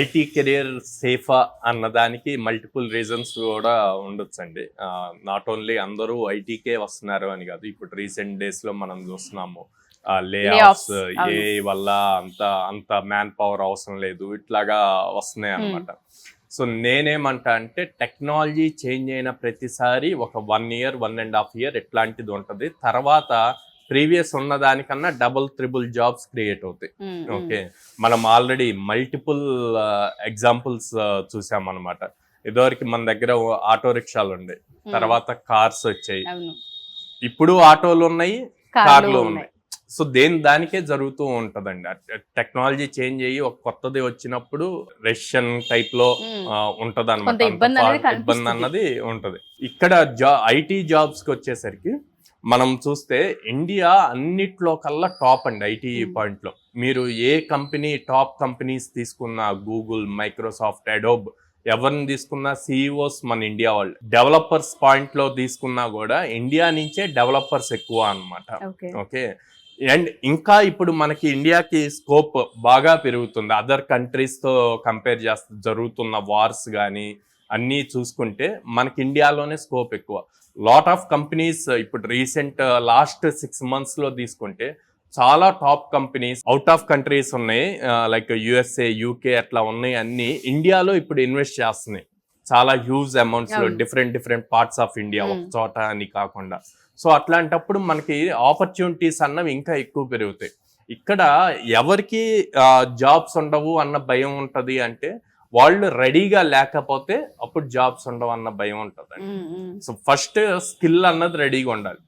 IT career సేఫా అన్నదానికి multiple reasons కూడా ఉండొచ్చండి. నాట్ ఓన్లీ అందరూ ఐటీకే వస్తున్నారు అని కాదు. ఇప్పుడు రీసెంట్ డేస్లో మనం చూస్తున్నాము లే ఆఫ్స్, ఏఐ వల్ల అంత అంత మ్యాన్ పవర్ అవసరం లేదు, ఇట్లాగా వస్తున్నాయి అన్నమాట. సో నేనేమంటా అంటే టెక్నాలజీ చేంజ్ అయిన ప్రతిసారి ఒక 1 year 1.5 year ఎట్లాంటిది ఉంటుంది, తర్వాత ప్రీవియస్ ఉన్న దానికన్నా డబుల్ త్రిబుల్ జాబ్స్ క్రియేట్ అవుతాయి. ఓకే, మనం ఆల్రెడీ మల్టిపుల్ ఎగ్జాంపుల్స్ చూసామన్నమాట. ఇదివరకు మన దగ్గర ఆటో రిక్షాలు ఉండే, తర్వాత కార్స్ వచ్చాయి, ఇప్పుడు ఆటోలు ఉన్నాయి, కార్లు ఉన్నాయి. సో దానికే జరుగుతూ ఉంటదండి. టెక్నాలజీ చేంజ్ అయ్యి ఒక కొత్తది వచ్చినప్పుడు రష్యన్ టైప్ లో ఉంటది అనమాట, ఇబ్బంది అన్నది ఉంటది. ఇక్కడ ఐటీ జాబ్స్ కి వచ్చేసరికి మనం చూస్తే ఇండియా అన్నిట్లో కల్లా టాప్ అండి ఐటీ పాయింట్ లో. మీరు ఏ కంపెనీ టాప్ కంపెనీస్ తీసుకున్నా, గూగుల్, మైక్రోసాఫ్ట్, అడోబ్, ఎవరిని తీసుకున్నా సిఇఓస్ మన ఇండియా వాళ్ళు. డెవలపర్స్ పాయింట్ లో తీసుకున్నా కూడా ఇండియా నుంచే డెవలపర్స్ ఎక్కువ అన్నమాట. ఓకే, అండ్ ఇంకా ఇప్పుడు మనకి ఇండియాకి స్కోప్ బాగా పెరుగుతుంది. అదర్ కంట్రీస్ తో కంపేర్ చేస్తే జరుగుతున్న వార్స్ కానీ అన్నీ చూసుకుంటే మనకి ఇండియాలోనే స్కోప్ ఎక్కువ. లాట్ ఆఫ్ కంపెనీస్ ఇప్పుడు రీసెంట్ లాస్ట్ 6 months లో తీసుకుంటే చాలా top companies out of countries ఉన్నాయి, లైక్ యుఎస్ఏ, యూకే అట్లా ఉన్నాయి. అన్ని ఇండియాలో ఇప్పుడు ఇన్వెస్ట్ చేస్తున్నాయి చాలా హ్యూజ్ అమౌంట్స్ లో, డిఫరెంట్ పార్ట్స్ ఆఫ్ ఇండియా, ఒక చోట అని కాకుండా. సో అట్లాంటప్పుడు మనకి ఆపర్చునిటీస్ అన్నవి ఇంకా ఎక్కువ పెరుగుతాయి. ఇక్కడ ఎవరికి జాబ్స్ ఉండవు అన్న భయం ఉంటది అంటే వాళ్ళు రెడీగా లేకపోతే అప్పుడు జాబ్స్ ఉండవు అన్న భయం ఉంటదండి. సో ఫస్ట్ స్కిల్ అన్నది రెడీగా ఉండాలి.